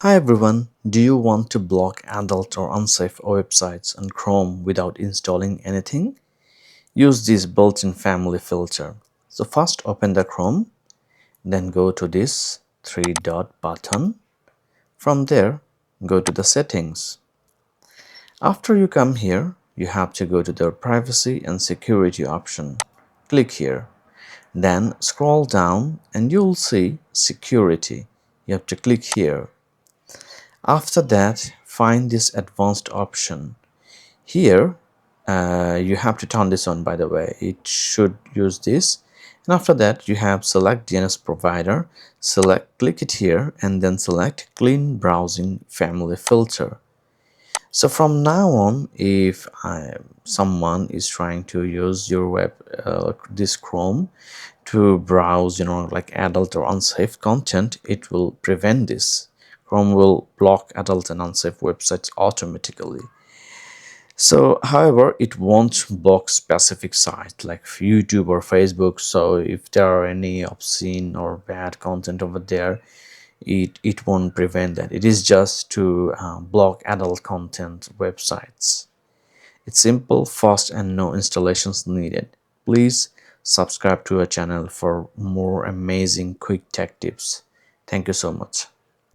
Hi everyone, do you want to block adult or unsafe websites on Chrome without installing anything? Use this built-in family filter. So first open the Chrome, then go to this three-dot button. From there, go to the settings. After you come here, you have to go to the privacy and security option. Click here. Then scroll down and you'll see security. You have to click here. After that, find this advanced option. Here, you have to turn this on, by the way. It should use this. And after that, you have select DNS provider, click it here, and then select Clean Browsing Family Filter. So from now on, if someone is trying to use your this Chrome to browse, like adult or unsafe content, it will prevent this. Chrome will block adult and unsafe websites automatically. So, however, it won't block specific sites like YouTube or Facebook. So, if there are any obscene or bad content over there, it won't prevent that. It is just to block adult content websites. It's simple, fast, and no installations needed. Please subscribe to our channel for more amazing quick tech tips. Thank you so much.